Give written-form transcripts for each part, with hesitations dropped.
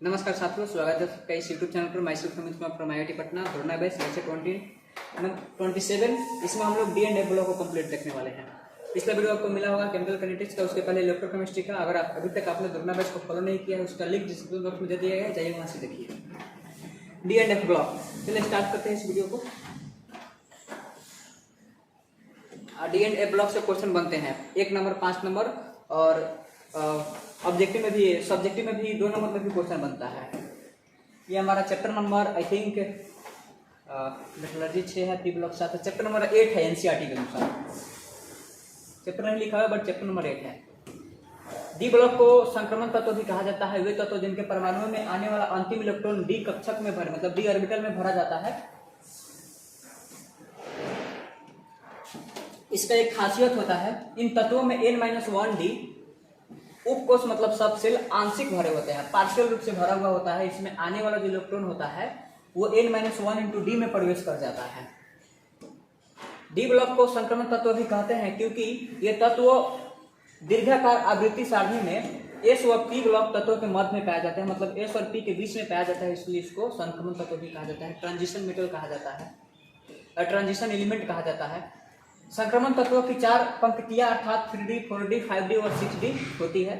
नमस्कार साथियों, स्वागत है आपका इस यूट्यूब चैनल पर फ्रॉम IIT पटना धोरना बेस लेक्चर 27। इसमें हम लोग D&F ब्लॉक को कंप्लीट देखने वाले हैं। पिछला वीडियो आपको मिला होगा केमिकल काइनेटिक्स का, उसके पहले इलेक्ट्रोकेमिस्ट्री का। अगर आप अभी तक आपने धोरना बेस को फॉलो नहीं किया है, उसका लिंक डिस्क्रिप्शन बॉक्स में दे दिया गया है, जाइए वहाँ से देखिए D&F ब्लॉक। चलिए स्टार्ट करते हैं इस वीडियो को। D&F ब्लॉक से क्वेश्चन बनते हैं 1 नंबर, 5 नंबर और ऑब्जेक्टिव में भी, सब्जेक्टिव में भी 2 नंबर में भी क्वेश्चन बनता है। ये हमारा chapter number I think metallurgy 6 है, 3 ब्लॉक 7 है, चैप्टर नंबर 8 है NCERT के अनुसार। चैप्टर नहीं लिखा है बट चैप्टर नंबर 8 है। डी ब्लॉक को संक्रमण तत्व भी कहा जाता है। वे तत्व जिनके परमाणुओं में आने वाला अंतिम इलेक्ट्रॉन डी कक्षक में भर मतलब डी ऑर्बिटल में भरा जाता है। इसका एक खासियत होता है, इन तत्वों में N-1 डी उपकोष मतलब सब सेल आंशिक भरे होते हैं, पार्शियल रूप से भरा हुआ होता है। इसमें आने वाला जो इलेक्ट्रॉन होता है वो N-1 इंटू डी में प्रवेश कर जाता है। डी ब्लॉक को संक्रमण तत्व भी कहते हैं क्योंकि ये तत्व दीर्घाकार आवृत्ति सारणी में S व P ब्लॉक तत्वों के मध्य में पाया जाता है, मतलब S और P के बीच में पाया जाता है, इसलिए इसको संक्रमण तत्व भी कहा जाता है। ट्रांजिशन मेटल कहा जाता है, ट्रांजिशन एलिमेंट कहा जाता है। संक्रमण तत्वों की 4 पंक्तियां अर्थात 3D, 4D, 5D और 6D होती है।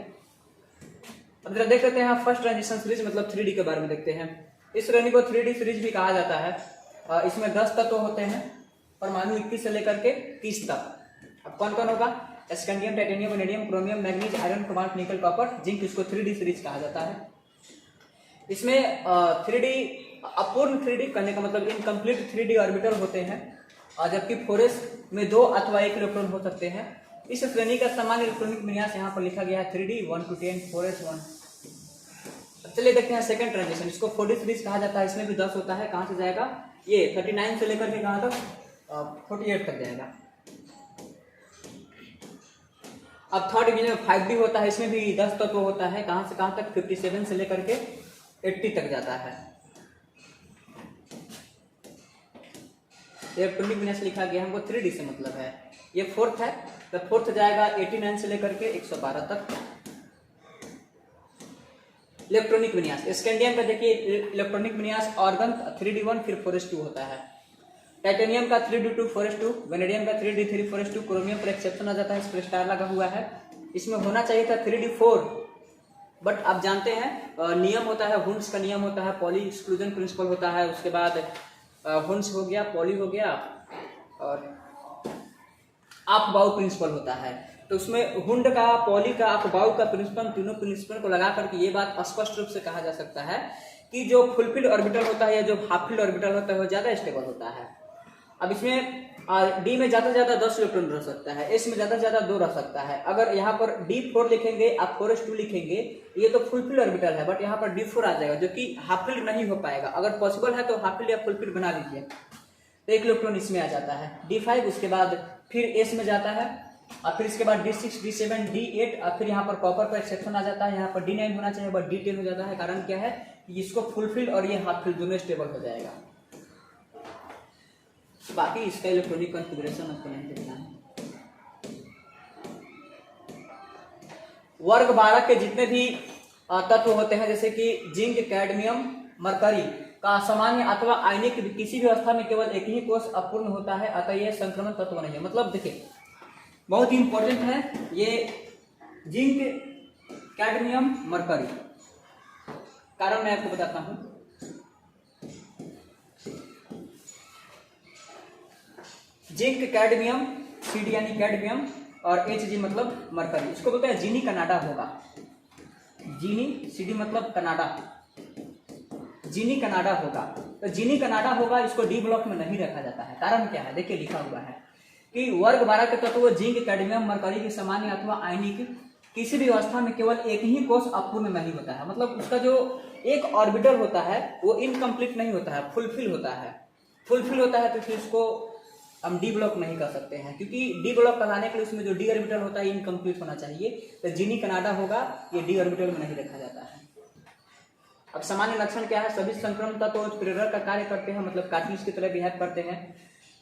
अब जरा देख लेते हैं फर्स्ट ट्रांजिशन सीरीज मतलब 3D के बारे में देखते हैं। इस श्रेणी को 3D सीरीज भी कहा जाता है। इसमें 10 तत्व होते हैं, परमाणु 21 से लेकर के 30 तक। अब कौन कौन होगा? Scandium, titanium, vanadium, chromium, manganese, iron, cobalt, निकल, कॉपर, जिंक। इसको 3D सीरीज कहा जाता है। इसमें 3D अपूर्ण 3D करने का मतलब इनकम्प्लीट 3D ऑर्बिटल होते हैं, और जबकि 4s में 2 अथवा 1 इलेक्ट्रॉन हो सकते हैं। इस श्रेणी का सामान्य इलेक्ट्रॉनिक विन्यास यहाँ पर लिखा गया है 3D 1 to 10 4s 1। चलिए देखते हैं सेकंड ट्रांजिशन। इसको 4D सीरीज कहा जाता है। इसमें भी 10 होता है। कहाँ से जाएगा? ये 39 से लेकर के कहाँ तक? 48 तक जाएगा। अब थर्ड डिवीजन में 5D होता है। इसमें भी 10 तत्व होता है। कहाँ से कहाँ तक? 57 से लेकर के 80 तक जाता है। इलेक्ट्रॉनिक विन्यास लिखा गया हमको 3D से मतलब है। ये फोर्थ है, तो फोर्थ जाएगा 89 से लेकर के 112 तक। इलेक्ट्रॉनिक विन्यास स्कैंडियम का देखिए इलेक्ट्रॉनिक विन्यास ऑर्गन 3D1 फिर 4s2 होता है। टाइटेनियम का 3D2 4s2, वेनेडियम का 3D3 4s2। क्रोमियम पर एक्सेप्शन आ जाता है, इस पर स्टार लगा हुआ है। इसमें होना चाहिए था 3D4, बट आप जानते हैं नियम होता है, हुंस का नियम होता है, पॉली एक्सक्लूजन प्रिंसिपल होता है, उसके बाद हुंस हो गया, पॉली हो गया और आपबाउ प्रिंसिपल होता है। तो उसमें हुंड का, पॉली का, आपबाउ का प्रिंसिपल, तीनों प्रिंसिपल को लगा करके ये बात स्पष्ट रूप से कहा जा सकता है कि जो फुलफिल्ड ऑर्बिटल होता है या जो हाफ फिल्ड ऑर्बिटल होता है वो ज्यादा स्टेबल होता है। अब इसमें डी में ज्यादा से ज्यादा 10 इलेक्ट्रॉन रह सकता है, एस में ज्यादा से ज्यादा 2 रह सकता है। अगर यहाँ पर D4 लिखेंगे, आप 4s2 लिखेंगे, ये तो फुलफिल्ड ऑर्बिटल है, बट यहाँ पर D4 आ जाएगा जो कि हाफ फिल्ड नहीं हो पाएगा। अगर पॉसिबल है तो हाफ फिल्ड या फुलफिल्ड बना लीजिए, तो 1 इलेक्ट्रॉन इसमें आ जाता है। D5 उसके बाद फिर एस में जाता है, और फिर इसके बाद D6, D7, D8, और फिर यहाँ पर कॉपर का एक्सेप्शन आ जाता है। यहाँ पर D9 होना चाहिए बट D10 हो जाता है। कारण क्या है? इसको फुलफिल्ड और ये हाफ फिल्ड दोनों स्टेबल हो जाएगा। बाकी इसका इलेक्ट्रॉनिक कॉन्फ़िगरेशन आपको नहीं देखना है। वर्ग 12 के जितने भी तत्व होते हैं जैसे कि जिंक, कैडमियम, मरकरी का सामान्य अथवा आयनिक किसी भी अवस्था में केवल एक ही कोष अपूर्ण होता है, अतः यह संक्रमण तत्व नहीं है। मतलब देखिए बहुत ही इंपॉर्टेंट है ये जिंक, कैडमियम, मरकरी। कारण मैं आपको बताता हूं। जिंक, कैडमियम, Cd यानी कैडमियम और Hg मतलब मरकरी, इसको बोलते हैं जीनी कनाडा होगा। जीनी, Cd मतलब कनाडा, जीनी कनाडा होगा। तो जीनी कनाडा होगा, इसको डी ब्लॉक में नहीं रखा जाता है। कारण क्या है? देखिए लिखा हुआ है कि वर्ग 12 के तत्व जिंक, कैडमियम, मरकरी के सामान्य अथवा आयनिक किसी भी अवस्था में केवल एक ही कोष अपूर्ण नहीं होता है। मतलब उसका जो एक ऑर्बिटल होता है वो इनकम्प्लीट नहीं होता है, फुलफिल होता है। फुलफिल होता है तो फिर उसको हम डी ब्लॉक नहीं कर सकते हैं, क्योंकि डी ब्लॉक कराने के लिए उसमें जो डी ऑर्बिटल होता है इनकम्प्लीट होना चाहिए। तो जीनी कनाडा होगा, ये डी ऑर्बिटल में नहीं रखा जाता है। अब सामान्य लक्षण क्या है? सभी संक्रमण तत्व प्रेरक का कार्य करते हैं, मतलब कार्टिलेज की तरह बिहेव करते हैं।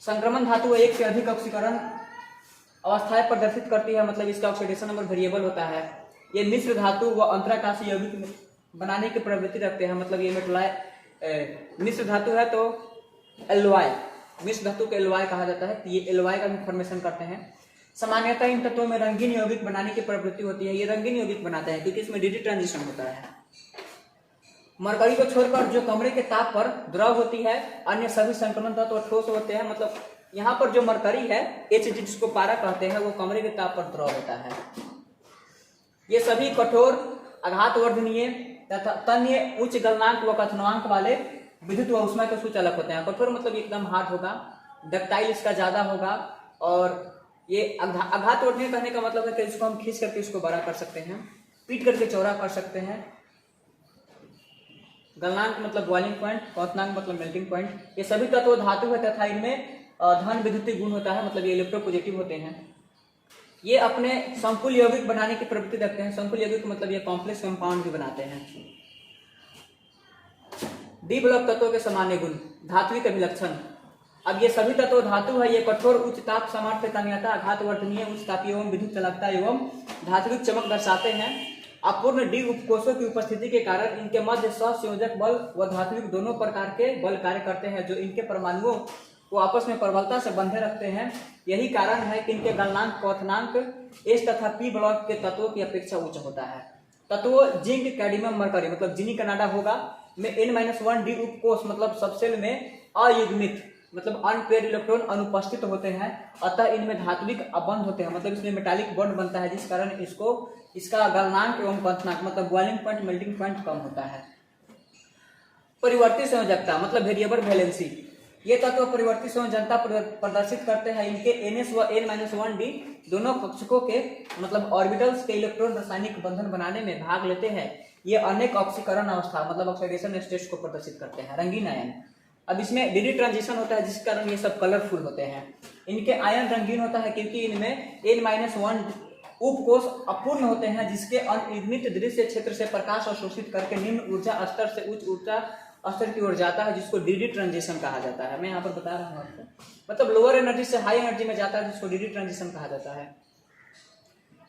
संक्रमण धातु एक से अधिक ऑक्सीकरण अवस्थाएं प्रदर्शित करती है, मतलब इसका ऑक्सीडेशन नंबर वेरिएबल होता है। ये मिश्र धातु व अंतराकाशीय यौगिक बनाने की प्रवृत्ति रखते हैं, मतलब ये मेटलाय मिश्र धातु है तो एलवाई, मिश्र धातु को एलवाई कहा जाता है, ये एलवाई का भी फॉर्मेशन करते हैं। सामान्यतः इन तत्वों में रंगीन यौगिक बनाने की प्रवृत्ति होती है, ये रंगीन यौगिक बनाते हैं क्योंकि इसमें डी ट्रांजिशन होता है। मरकरी को छोड़कर जो कमरे के ताप पर द्रव होती है, अन्य सभी संक्रमण तत्व ठोस होते हैं, मतलब यहाँ पर जो मरकरी है H जिसको पारा कहते हैं वो कमरे के ताप पर द्रव होता है। ये सभी कठोर आघातवर्धनीय तथा तन्य उच्च गलनांक व कथनांक वाले विद्युत व ऊष्मा के सूचलक होते हैं। कठोर मतलब एकदम हार्ड होगा, डक्टाइल इसका ज्यादा होगा, और ये आघातवर्धनीय कहने का मतलब है कि इसको हम खींच करके इसको बड़ा कर सकते हैं, पीट करके चौड़ा कर सकते हैं। गलनांक मतलब बॉइलिंग पॉइंट, क्वथनांक मतलब मेल्टिंग पॉइंट। ये सभी तत्व धातु है तथा इनमें धन विद्युतीय गुण होता है, मतलब ये इलेक्ट्रोपॉजिटिव होते हैं। ये अपने संकुल यौगिक बनाने की प्रवृत्ति रखते हैं। संकुल यौगिक मतलब ये कॉम्प्लेक्स कंपाउंड भी बनाते हैं। डी ब्लॉक तत्वों के सामान्य गुण, धात्विक अभिलक्षण। अब ये सभी तत्व धातु है, ये कठोर उच्च ताप सामर्थ्य तन्यता आघातवर्धनीय उच्च तापीय एवं विद्युत चलकता एवं धात्विक चमक दर्शाते हैं। अपूर्ण डी उपकोषों की उपस्थिति के कारण इनके मध्य सहसंयोजक बल व धात्विक दोनों प्रकार के बल कार्य करते हैं जो इनके परमाणुओं को आपस में प्रबलता से बंधे रखते हैं। यही कारण है कि इनके गलनांक क्वथनांक एस तथा पी ब्लॉक के तत्वों की अपेक्षा उच्च होता है। तत्वों जिंक कैडमियम मरकरी मतलब जिनी कनाडा होगा में N-1 डी उपकोष मतलब सबसेल में अयुग्मित मतलब अनपेयर्ड इलेक्ट्रॉन अनुपस्थित होते हैं, अतः इनमें धात्विक अबंध होते हैं, मतलब इसमें मेटालिक बॉन्ड बनता है, जिस कारण इसका गलनांक एवं क्वथनांक मतलब बॉइलिंग पॉइंट मेल्टिंग पॉइंट कम होता है। परिवर्ती संयोजकता मतलब वेरिएबल वैलेंसी, ये तत्व परिवर्ती संयोजकता प्रदर्शित करते हैं। इनके NS व N-1D दोनों कक्षकों के मतलब ऑर्बिटल्स के इलेक्ट्रॉन रासायनिक बंधन बनाने में भाग लेते हैं। ये अनेक ऑक्सीकरण अवस्था मतलब ऑक्सीडेशन स्टेट्स को प्रदर्शित करते हैं। रंगीन आयन, अब इसमें डी ट्रांजिशन होता है जिस कारण ये सब कलरफुल होते हैं। इनके आयन रंगीन होता है क्योंकि इनमें N-1 उपकोष अपूर्ण होते हैं, जिसके अनियमित दृश्य क्षेत्र से प्रकाश अवशोषित करके निम्न ऊर्जा स्तर से उच्च ऊर्जा स्तर की ओर जाता है, जिसको डी ट्रांजिशन कहा जाता है। मैं यहाँ पर बता रहा हूँ आपको, मतलब लोअर एनर्जी से हाई एनर्जी में जाता है, जिसको डी ट्रांजिशन कहा जाता है।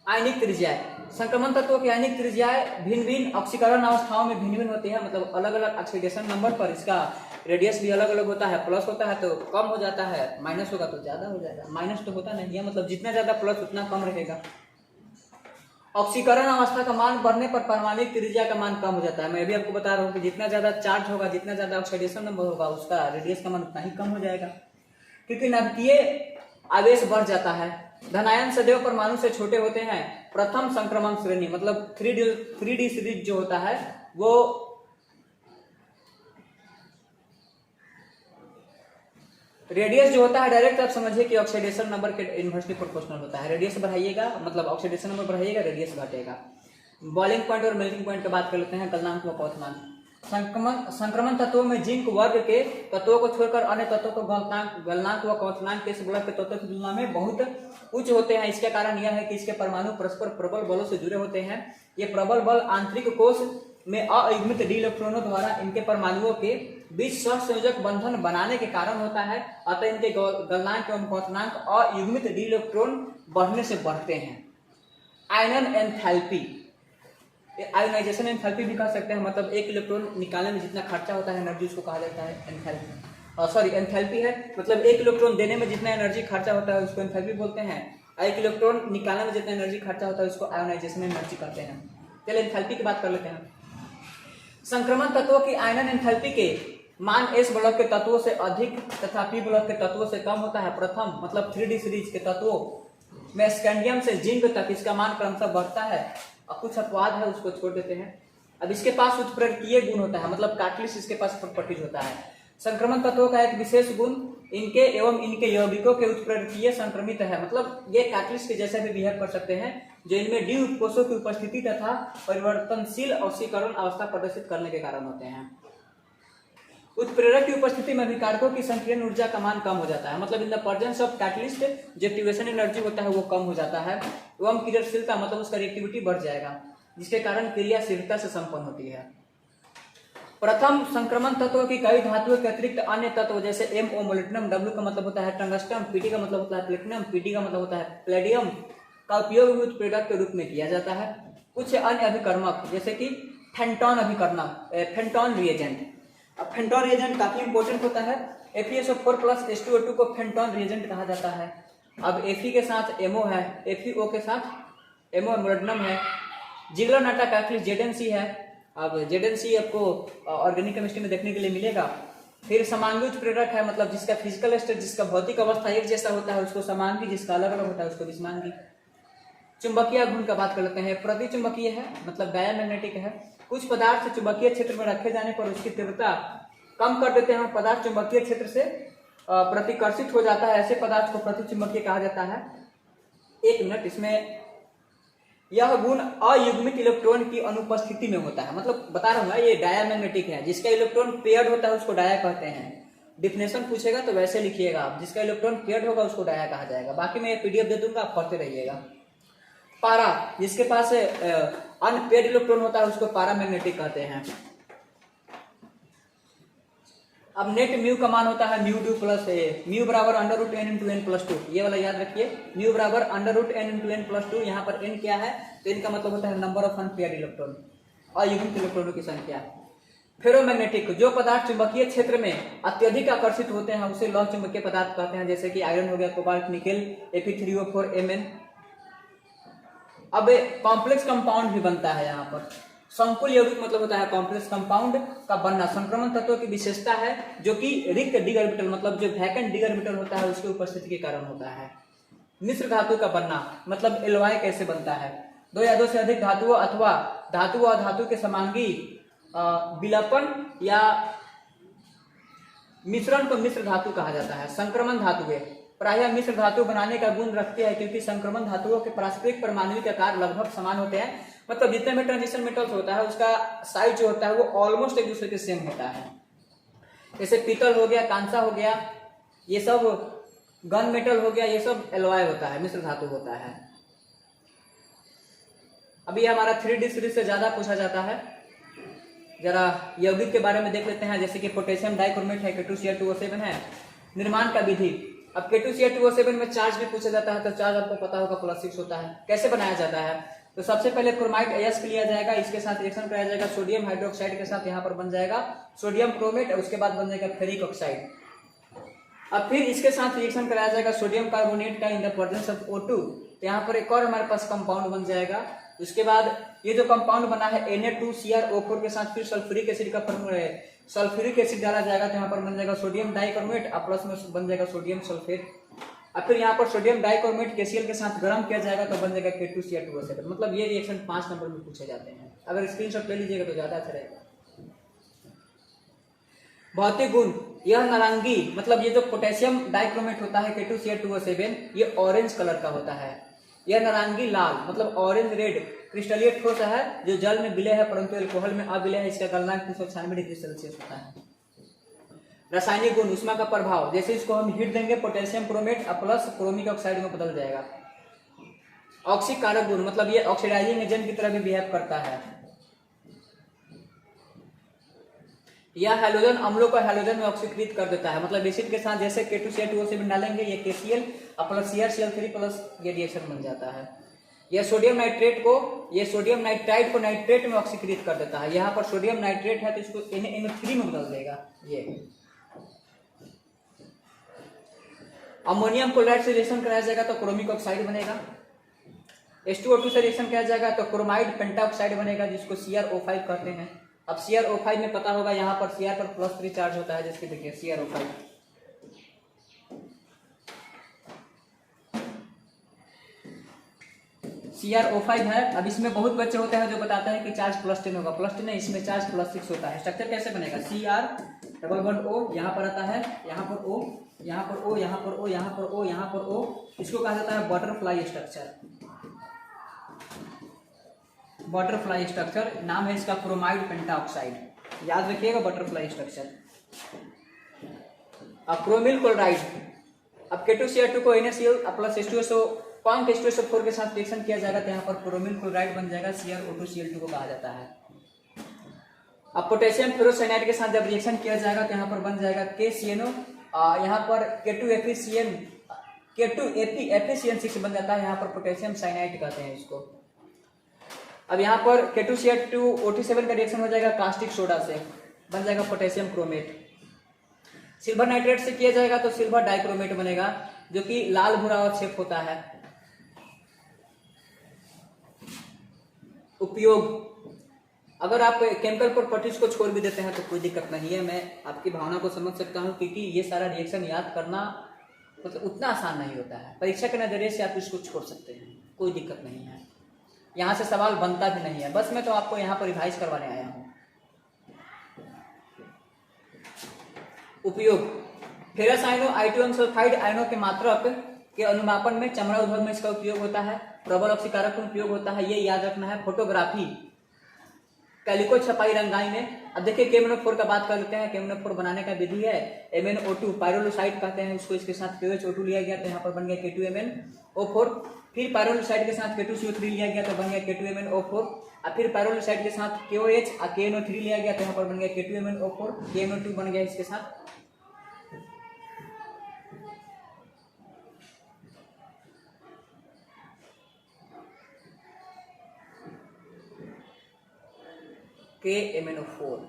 आयनिक त्रिज्याएं, संक्रमण तत्वों की आयनिक त्रिज्याएं भिन्न भिन्न ऑक्सीकरण अवस्थाओं में भिन्न भिन्न होती है, मतलब अलग अलग ऑक्सीडेशन नंबर पर इसका रेडियस भी अलग अलग होता है। प्लस होता है तो कम हो जाता है, माइनस होगा तो ज्यादा हो जाएगा। माइनस तो होता नहीं है, मतलब जितना ज्यादा प्लस उतना कम रहेगा। ऑक्सीकरण अवस्था का मान बढ़ने पर परमाणु त्रिज्या का मान कम हो जाता है। मैं अभी आपको बता रहा हूँ कि जितना ज्यादा चार्ज होगा, जितना ज्यादा ऑक्सीडेशन नंबर होगा, उसका रेडियस का मान उतना ही कम हो जाएगा, क्योंकि नाभिकीय आवेश बढ़ जाता है। धनायन सदैव परमाणु से छोटे होते हैं। प्रथम संक्रमण श्रेणी मतलब 3D सीरीज जो होता है वो रेडियस जो होता है डायरेक्ट आप समझिए कि ऑक्सीडेशन नंबर के इनवर्सली प्रोपोर्शनल होता है। रेडियस बढ़ाइएगा मतलब ऑक्सीडेशन नंबर बढ़ाइएगा, रेडियस घटेगा। बॉइलिंग पॉइंट और मेल्टिंग पॉइंट की बात कर लेते हैं। गलनांक व क्वथनांक, संक्रमण तत्वों में जिंक वर्ग के तत्वों को छोड़कर अन्य तत्वों को गलनांक व क्वथनांक के ब्लॉक के तत्वों की तुलना में बहुत उच्च होते हैं। इसके कारण यह है कि इसके परमाणु परस्पर प्रबल बलों से जुड़े होते हैं। ये प्रबल बल आंतरिक कोश में अयुग्मित डी इलेक्ट्रॉनों द्वारा इनके परमाणुओं के बीच सहसंयोजक बंधन बनाने के कारण होता है, अतः इनके गलनांक एवं क्वथनांक अयुग्मित डी इलेक्ट्रॉन बढ़ने से बढ़ते हैं। आयनन एंथैल्पी, आयोनाइजेशन एंथैल्पी भी कह सकते हैं, मतलब एक इलेक्ट्रॉन निकालने में जितना खर्चा होता है एनर्जी, उसको कहा जाता है एंथैल्पी। एंथैल्पी है मतलब एक इलेक्ट्रॉन देने में जितना एनर्जी खर्चा होता है उसको एंथैल्पी बोलते हैं। एक इलेक्ट्रॉन निकालने में जितना एनर्जी खर्चा होता है उसको आयोनाइजेशन एनर्जी कहते हैं। चलिए एंथैल्पी की बात कर लेते हैं। संक्रमण तत्वों की आयनन एंथैल्पी के मान एस ब्लॉक के तत्वों से अधिक तथा पी ब्लॉक के तत्वों से कम होता है। प्रथम मतलब 3D सीरीज के तत्वों में स्कैंडियम से जिंक तक इसका मान क्रमशः बढ़ता है। अब कुछ अपवाद है उसको छोड़ देते हैं। अब इसके पास उत्प्रेरकीय गुण होता है, मतलब कैटलिस्ट इसके पास प्रॉपर्टीज होता है। संक्रमण तत्वों का एक विशेष गुण इनके एवं इनके यौगिकों के उत्प्रेरकीय संक्रमित है, मतलब ये कैटलिस्ट के जैसे भी बिहेव कर सकते हैं, जो इनमें डी उपकोषों की उपस्थिति तथा परिवर्तनशील ऑक्सीकरण अवस्था प्रदर्शित करने के कारण होते हैं। उत्प्रेरक की उपस्थिति में अभिकारकों की संकीर्ण ऊर्जा का मान कम हो जाता है, मतलब in the presence of catalyst जो एक्टिवेशन एनर्जी होता है वो कम हो जाता है एवं क्रियाशीलता मतलब उसका रिएक्टिविटी बढ़ जाएगा, जिसके कारण क्रिया शीघ्रता से संपन्न होती है। प्रथम संक्रमण तत्व की कई धातुओं के अतिरिक्त अन्य तत्व जैसे MO मोलिब्डेनम, W का मतलब होता है टंगस्टन, PT का मतलब होता है प्लेटिनम, PD का मतलब होता है प्लेडियम का उपयोग उत्प्रेरक के रूप में किया जाता है। कुछ अन्य अभिकर्मक जैसे कि फेंटॉन अभी करना, फेंटॉन रिएजेंट। अब फेंटॉन रिएजेंट काफी इंपॉर्टेंट होता है। FeSO4 प्लस H2O2 को फेंटॉन रिएजेंट कहा जाता है। अब Fe के साथ MO है, FeO के साथ MO मोलिब्डेनम है, जिगलर नाटा कैटलिस्ट ZnC है। अब ZnC आपको ऑर्गेनिक केमिस्ट्री में देखने के लिए मिलेगा। फिर समांगी उत्प्रेरक है, मतलब जिसका फिजिकल स्टेट, जिसका भौतिक अवस्था एक जैसा होता है उसको समांगी, जिसका अलग अलग होता है उसको विषमांगी। चुंबकीय गुण का बात कर लेते हैं। प्रति चुंबकीय है, मतलब डायमैग्नेटिक है। कुछ पदार्थ चुंबकीय क्षेत्र में रखे जाने पर उसकी तीव्रता कम कर देते हैं, पदार्थ चुंबकीय क्षेत्र से प्रतिकर्षित हो जाता है, ऐसे पदार्थ को प्रति चुंबकीय कहा जाता है। एक मिनट, इसमें यह गुण अयुग्मित इलेक्ट्रॉन की अनुपस्थिति में होता है, मतलब बता रहा हूँ ना, ये डायमैग्नेटिक है। जिसका इलेक्ट्रॉन पेयर्ड होता है उसको डाया कहते हैं। डिफिनेशन पूछेगा तो वैसे लिखिएगा आप, जिसका इलेक्ट्रॉन पेयर्ड होगा उसको डाया कहा जाएगा। बाकी मैं PDF दे दूंगा, आप पढ़ते रहिएगा। पारा, जिसके पास अनपेयर्ड इलेक्ट्रॉन होता है उसको पारामैग्नेटिक कहते हैं। अब नेट म्यू का मान होता है म्यू ड्यू प्लस ए, म्यू बराबर √n × n+2, ये वाला याद रखिए। म्यू बराबर √n × n+2। यहाँ पर n क्या है, तो n का मतलब होता है नंबर ऑफ अनपेयर्ड इलेक्ट्रॉन, अयुग्मित इलेक्ट्रॉनों की संख्या। फेरोमैग्नेटिक, जो पदार्थ चुंबकीय क्षेत्र में अत्यधिक आकर्षित होते हैं उसे लौह चुंबकीय पदार्थ कहते हैं, जैसे कि आयरन हो गया, कोबाल्ट, निकेल, Fe3O4 Mn। अब कॉम्प्लेक्स कंपाउंड भी बनता है यहाँ पर। संकुल यौगिक मतलब होता है कॉम्प्लेक्स कंपाउंड का बनना। संक्रमण तत्व की विशेषता है जो कि रिक्त डी ऑर्बिटल, मतलब जो वैकेंट डी ऑर्बिटल होता है उसकी उपस्थिति के कारण होता है। मिश्र धातु का बनना, मतलब एलॉय कैसे बनता है। दो या दो से अधिक धातुओं अथवा धातु और धातु के समांगी विलपन या मिश्रण को मिश्र धातु कहा जाता है। संक्रमण धातुएं प्रायः मिश्र धातु बनाने का गुण रखते हैं, क्योंकि संक्रमण धातुओं के पारस्परिक परमाणुविक आकार लगभग समान होते हैं, मतलब जितने में ट्रांजिशन मेटल्स होता है उसका साइज जो होता है वो ऑलमोस्ट एक दूसरे के सेम होता है। जैसे पीतल हो गया, कांसा हो गया, ये सब गन मेटल हो गया, ये सब एलॉय होता है, मिश्र धातु होता है। अभी हमारा 3D सीरीज से ज्यादा पूछा जाता है। जरा यौगिक के बारे में देख लेते हैं, जैसे कि पोटेशियम डाइक्रोमेट है, K2Cl2O7 है। निर्माण का विधि, अब K2Cl2O7 में चार्ज भी पूछा जाता है, तो चार्ज आपको पता होगा +6 होता है। कैसे बनाया जाता है, तो सबसे पहले क्रोमाइड अयस्क लिया जाएगा, इसके साथ रिएक्शन कराया जाएगा सोडियम हाइड्रोक्साइड के साथ, यहाँ पर बन जाएगा सोडियम क्रोमेट, उसके बाद बन जाएगा फेरिक ऑक्साइड। अब फिर इसके साथ रिएक्शन कराया जाएगा सोडियम कार्बोनेट का in the presence of O2, तो यहाँ पर एक और हमारे पास कंपाउंड बन जाएगा। उसके बाद ये जो कंपाउंड बना है Na2CrO4 के साथ फिर सल्फ्यूरिक एसिड का सल्फ्यूरिक एसिड डाला जाएगा, तो यहाँ पर बन जाएगा सोडियम डाइक्रोमेट, और प्लस में बन जाएगा सोडियम सल्फेट। अब फिर यहाँ पर सोडियम डाइक्रोमेट KCl के साथ गर्म किया जाएगा तो बन जाएगा K2Cl2O7। मतलब ये रिएक्शन 5 नंबर में पूछे जाते हैं, अगर स्क्रीनशॉट ले लीजिएगा तो ज्यादा अच्छा रहेगा। भौतिक गुण, यह नारंगी, मतलब ये जो पोटेशियम डाइक्रोमेट होता है K2Cl2O7 ये ऑरेंज कलर का होता है। यह नारंगी लाल, मतलब ऑरेंज रेड क्रिस्टलीय ठोस है जो जल में विलय है परंतु अल्कोहल में अविलय है। इसका गलनांक 396 डिग्री सेल्सियस होता है। रासायनिक गुण, ऊष्मा का प्रभाव, जैसे इसको हम हीट देंगे potassium chromate plus chromic oxide में बदल जाएगा। ऑक्सीकारक गुण, मतलब ये ऑक्सीडाइजिंग एजेंट की तरह भी बिहेव करता है। यह हैलोजन अम्लों को हैलोजन में ऑक्सीकृत कर देता है, मतलब एसिड के साथ जैसे K2Cl2O7 डालेंगे ये KCl प्लस CrCl3 प्लस ये रिएक्शन बन जाता है। यह सोडियम नाइट्रेट को, ये सोडियम नाइट्राइड को नाइट्रेट में ऑक्सीकृत कर देता है। यहाँ पर सोडियम नाइट्रेट है तो इसको NaNO3 में बदल देगा। ये अमोनियम क्लोराइड से रिएक्शन कराया जाएगा तो क्रोमिक ऑक्साइड बनेगा। H2O2 से रिएक्शन किया जाएगा तो क्रोमाइड पेंटाऑक्साइड बनेगा, जिसको CrO5 कहते हैं। अब CrO5 में पता होगा यहाँ पर Cr पर +3 चार्ज होता है, जैसे देखिए CrO5। CrO5 है। अब इसमें बहुत बच्चे होते हैं जो बताते हैं कि चार्ज +10 होगा, +10 नहीं, इसमें चार्ज +6 होता है। स्ट्रक्चर कैसे बनेगा, Cr डबल बॉन्ड O, यहाँ पर आता है, यहाँ पर O, यहाँ पर O, यहाँ पर O, यहाँ पर O, यहाँ पर O, इसको कहा जाता है बटरफ्लाई स्ट्रक्चर। बटरफ्लाई स्ट्रक्चर नाम है इसका क्रोमाइड पेंटाऑक्साइड, याद रखिएगा बटरफ्लाई स्ट्रक्चर। अब क्रोमिल क्लोराइड, अब K2Cl2 को NaCl प्लस H2SO कौन H2SO4 के साथ रिएक्शन किया जाएगा तो यहाँ पर क्रोमिल क्लोराइड बन जाएगा, CrO2Cl2 को कहा जाता है। अब पोटेशियम फेरोसाइनाइड के साथ जब रिएक्शन किया जाएगा तो यहाँ पर बन जाएगा KCNO, यहाँ पर K2FeCN6 बन जाता है, यहाँ पर पोटेशियम साइनाइड कहते हैं इसको। अब यहाँ पर K2Cl2O2 का रिएक्शन हो जाएगा कास्टिक सोडा से, बन जाएगा पोटेशियम क्रोमेट। सिल्वर नाइट्रेट से किया जाएगा तो सिल्वर डाइक्रोमेट बनेगा, जो कि लाल भूरा और छेप होता है। उपयोग, अगर आप केमिकल प्रॉपर्टीज को छोड़ भी देते हैं तो कोई दिक्कत नहीं है, मैं आपकी भावना को समझ सकता हूं, क्योंकि ये सारा रिएक्शन याद करना मतलब उतना आसान नहीं होता है। परीक्षा के नजरिए से आप इसको छोड़ सकते हैं, कोई दिक्कत नहीं है, यहाँ से सवाल बनता भी नहीं है, बस मैं तो आपको यहाँ पर रिवाइज करवाने आया हूँ। उपयोग, फेरस आयनों I2M सल्फाइड आयनों के मात्रक के अनुमापन में चमड़ा उद्योग में इसका उपयोग होता है। प्रबल ऑक्सीकारक में उपयोग होता है, ये याद रखना है। फोटोग्राफी, कैलिको छपाई रंगाई में। अब देखिए KMnO4 का बात कर लेते हैं। KMnO4 बनाने का विधि है MnO2, पायरोलुसाइड कहते हैं उसको, इसके साथ KOH2 लिया गया तो यहाँ पर बन गया K2MnO4। फिर पायरोलुसाइड के साथ K2CO3 लिया गया तो बन गया K2MnO4। और फिर पायरोलुसाइड के साथ KOH और KNO3 लिया गया तो यहाँ पर बन गया K2MnO4। KNO2 बन गया इसके साथ। KMnO4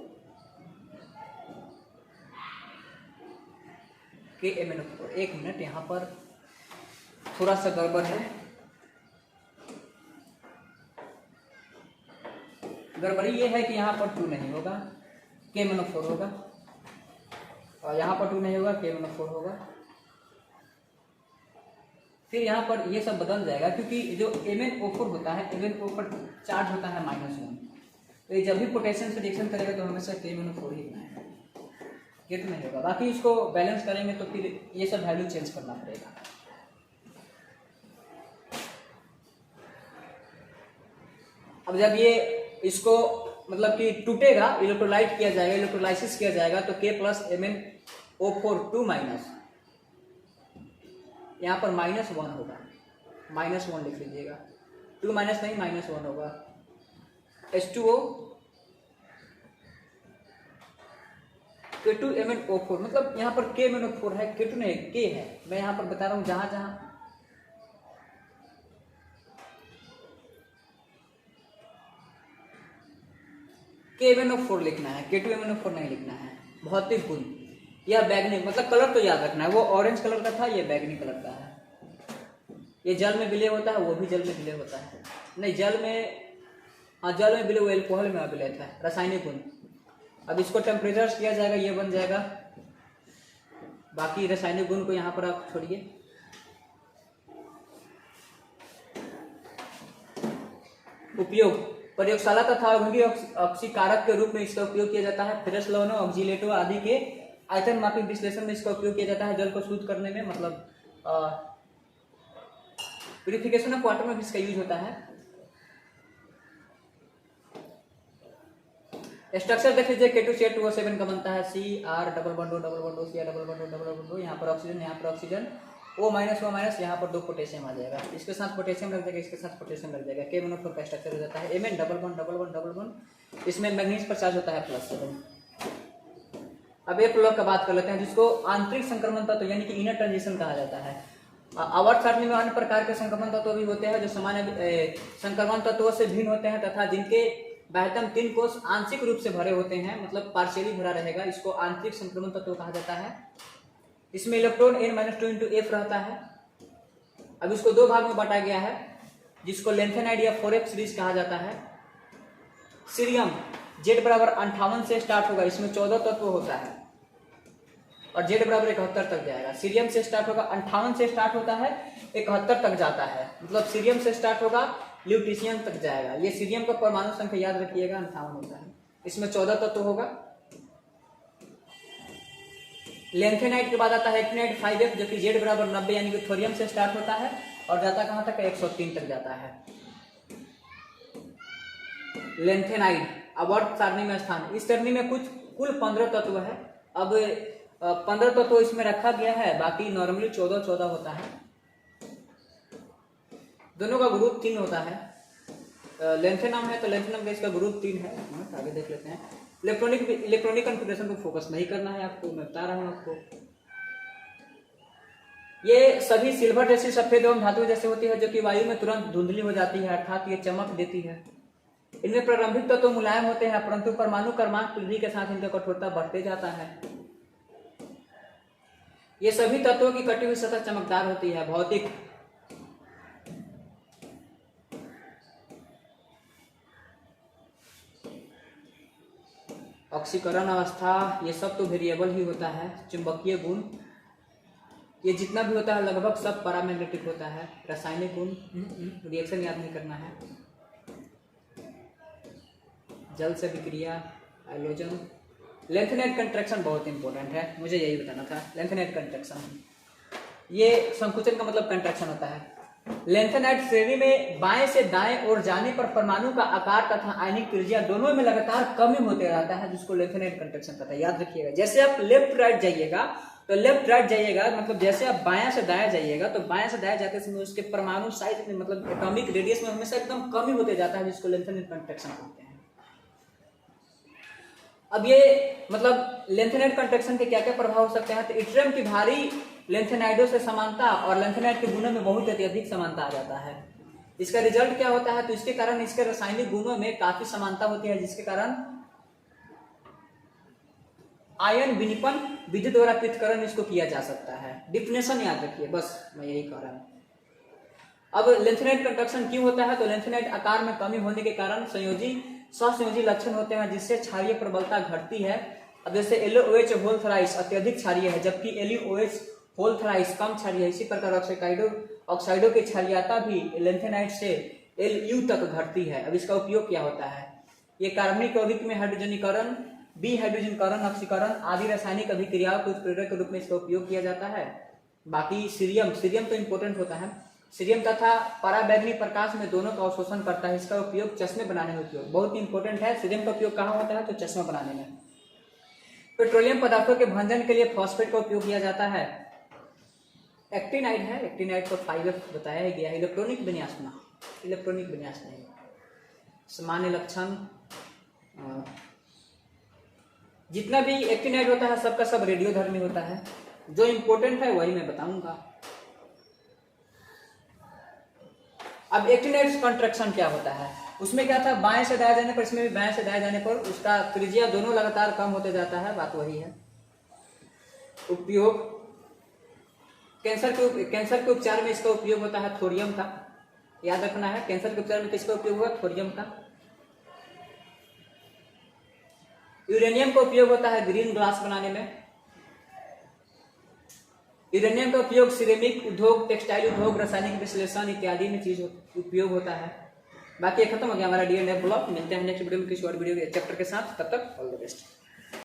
एक मिनट, यहाँ पर थोड़ा सा गड़बड़ है। गड़बड़ी ये है कि यहाँ पर 2 नहीं होगा, KMnO4 होगा, और यहाँ पर 2 नहीं होगा, KMnO4 होगा। फिर यहाँ पर ये सब बदल जाएगा, क्योंकि जो MnO4 होता है, MnO पर चार्ज होता है -1, तो ये जब भी पोटेशियम से रिएक्शन करेगा तो हमेशा KMnO4 ही बनाएगा, ये तो नहीं होगा। बाकी इसको बैलेंस करेंगे तो फिर ये सब वैल्यू चेंज करना पड़ेगा। अब जब ये इसको मतलब कि टूटेगा, इलेक्ट्रोलाइट किया जाएगा, इलेक्ट्रोलाइसिस किया जाएगा, तो K प्लस MnO4 2 माइनस, यहाँ पर -1 होगा, -1 लिख लीजिएगा, 2 माइनस नहीं -1 होगा। H2O K2MnO4, मतलब यहाँ पर KMnO4 है, K2 नहीं K है, मैं यहाँ पर बता रहा हूँ जहां जहां KMnO4 लिखना है, K2MnO4 नहीं लिखना है। भौतिक गुण, यह बैगनी, मतलब कलर तो याद रखना है, वो ऑरेंज कलर का था, ये बैगनी कलर का है। ये जल में विलय होता है, वो भी जल में विलय होता है, नहीं जल में, हाँ जल में विलय, वो एल्कोहल में विलय था। रासायनिक गुण, अब इसको टेम्परेचर किया जाएगा, ये बन जाएगा। बाकी रासायनिक गुण को यहाँ पर आप छोड़िए। उपयोग, प्रयोगशाला तथा औद्योगिक ऑक्सीकारक के रूप में इसका उपयोग किया जाता है। फेरस लवणों, ऑक्सीलेटों आदि के आयतन मापी विश्लेषण में इसका उपयोग किया जाता है। जल को शुद्ध करने में, मतलब प्यूरिफिकेशन ऑफ वाटर में भी इसका यूज होता है। स्ट्रक्चर देख लीजिए, K2Cl2O7 का बनता है, CR double bond CR double bond, यहाँ पर ऑक्सीजन, यहाँ पर ऑक्सीजन, O-, यहाँ पर 2 पोटेशियम आ जाएगा, इसके साथ पोटेशियम लग जाएगा, इसके साथ पोटेशियम लग जाएगा। KMnO4 का स्ट्रक्चर हो जाता है Mn डबल बॉन्ड, इसमें मैग्नीज पर चार्ज होता है +7। अब एक प्लग का बात कर लेते हैं, जिसको आंतरिक संक्रमण तत्व यानी कि इनर ट्रांजिशन कहा जाता है। आवर्त सारणी में अन्य प्रकार के संक्रमण तत्व भी होते हैं जो सामान्य संक्रमण तत्वों से भिन्न होते हैं तथा जिनके बाह्यतम 3 कोष आंशिक रूप से भरे होते हैं, मतलब पार्शियली भरा रहेगा, इसको आंतरिक संक्रमण तत्व कहा जाता है। इसमें इलेक्ट्रॉन N-2 F रहता है। अब इसको 2 भाग में बांटा गया है, जिसको लेंथेनाइड या 4F सीरीज कहा जाता है। सीरियम Z बराबर 58 से स्टार्ट होगा, इसमें 14 तत्व होता है, और Z बराबर 71 तक जाएगा। सीरियम से स्टार्ट होगा, 58 से स्टार्ट होता है, 71 तक जाता है, मतलब सीरियम से स्टार्ट होगा, ल्यूटीशियम तक जाएगा। ये सीरियम का परमाणु संख्या याद रखिएगा, 58 होता है। इसमें 14 तत्व होगा। लेंथेनाइड के बाद आता है एक्टिनाइड 5F, जो कि Z बराबर 90 यानी कि थोरियम से स्टार्ट होता है और जाता कहां तक, 103 तक जाता है। लेंथेनाइड आवर्त सारणी में स्थान, इस सरणी में कुल 15 तत्व है। अब 15 तत्व इसमें रखा गया है, बाकी नॉर्मली 14 होता है। दोनों का ग्रुप 3 होता है। लेंथेनम है तो लेंथेनम गैस का ग्रुप 3 है। आगे देख लेते हैं। इलेक्ट्रॉनिक कॉन्फ़िगरेशन को फोकस नहीं करना है आपको, मैं बता रहा हूं आपको। ये सभी सिल्वर जैसी सफेद एवं धातु जैसे होती है, जो कि वायु में तुरंत धुंधली हो जाती है, अर्थात ये चमक देती है। इनमें प्रारंभिक तत्व मुलायम होते हैं, परंतु परमाणु क्रमांक वृद्धि के साथ इनका कठोरता बढ़ते जाता है। ये सभी तत्वों की कटी हुई सतह चमकदार होती है। भौतिक ऑक्सीकरण अवस्था, ये सब तो वेरिएबल ही होता है। चुंबकीय गुण, ये जितना भी होता है लगभग सब पैरामैग्नेटिक होता है। रासायनिक गुण, रिएक्शन याद नहीं करना है। जल से विक्रिया, हाइड्रोजन। लेंथेनाइट कंट्रैक्शन बहुत इंपॉर्टेंट है, मुझे यही बताना था। लेंथेनाइट कंट्रैक्शन, ये संकुचन का मतलब कंट्रैक्शन होता है। लेंथेनाइट श्रेणी में बाएं से दाएं ओर जाने पर परमाणु का आकार तथा आयनिक त्रिज्या दोनों में लगातार कमी होते रहता है, जिसको लेंथेनाइट कंट्रैक्शन कहता है। याद रखिएगा, जैसे आप लेफ्ट राइट जाइएगा तो लेफ्ट राइट जाइएगा मतलब जैसे आप बायां से दाएं जाइएगा तो बायां से दाएं जाते समय उसके परमाणु साइज में मतलब एटॉमिक रेडियस में हमेशा एकदम कमी होते जाता है, जिसको लेंथेनाइट कंट्रैक्शन कहते हैं। अब ये मतलब लेंथेनाइट कंट्रैक्शन के क्या क्या प्रभाव हो सकते हैं। तो इट्रियम की भारी लेंथेनाइडों से समानता और लेंथेनाइट के गुणों में बहुत अत्यधिक समानता आ जाता है। इसका रिजल्ट क्या होता है, तो इसके कारण इसके रासायनिक गुणों में काफी समानता होती है, जिसके कारण आयन विनिपन विधि द्वारा पृथक्करण इसको किया जा सकता है। डिफिनेशन याद रखिए, बस मैं यही कह रहा हूं। अब लेंथेनाइट कंट्रैक्शन क्यों होता है, तो लेंथेनाइट आकार में कमी होने के कारण सहसंयोजी लक्षण होते हैं, जिससे क्षारीय प्रबलता घटती है। अब जैसे LOH होल थ्राइस अत्यधिक क्षारीय है, जबकि LeOH होल थ्राइस कम क्षारीय है। इसी प्रकार ऑक्साइडों की क्षारीयता भी लेंथेनाइट से Lu तक घटती है। अब इसका उपयोग क्या होता है, ये कार्बनिक यौगिक में हाइड्रोजनीकरण, हाइड्रोजनीकरण, ऑक्सीकरण आदि रासायनिक अभिक्रियाओं के उत्प्रेरक के रूप में इसका उपयोग किया जाता है। बाकी सीरियम तो इंपॉर्टेंट होता है। सीरियम तथा पराबैंगनी प्रकाश में दोनों का अवशोषण करता है। इसका उपयोग चश्मे बनाने में उपयोग बहुत इंपॉर्टेंट है। सीरियम का उपयोग कहाँ होता है, तो चश्मा बनाने में। पेट्रोलियम पदार्थों के भंजन के लिए फॉस्फेट का उपयोग किया जाता है। एक्टिनाइड है, एक्टिनाइड को 5F बताया गया है। इलेक्ट्रॉनिक विन्यास नहीं, सामान्य लक्षण, जितना भी एक्टिनाइड होता है सबका सब रेडियोधर्मी होता है। जो इंपॉर्टेंट है वही मैं बताऊंगा। अब एक्टिनाइड कंट्रैक्शन क्या होता है, उसमें क्या था, बाएं से दाएं जाने पर, इसमें भी बाएं से दाएं जाने पर उसका त्रिज्या दोनों लगातार कम होते जाता है। बात वही है। उपयोग, कैंसर के उपचार में इसका उपयोग होता है थोरियम का। याद रखना है, कैंसर के उपचार में किसका उपयोग हुआ, थोरियम का। यूरेनियम का उपयोग होता है ग्रीन ग्लास बनाने में। यूरेनियम का उपयोग सिरेमिक उद्योग, टेक्सटाइल उद्योग, रासायनिक विश्लेषण इत्यादि में चीज उपयोग होता है। बाकी खत्म हो गया हमारा DNA ब्लॉक। मिलते हैं नेक्स्ट वीडियो में किसी और वीडियो के चैप्टर के साथ। तब तक ऑल द बेस्ट।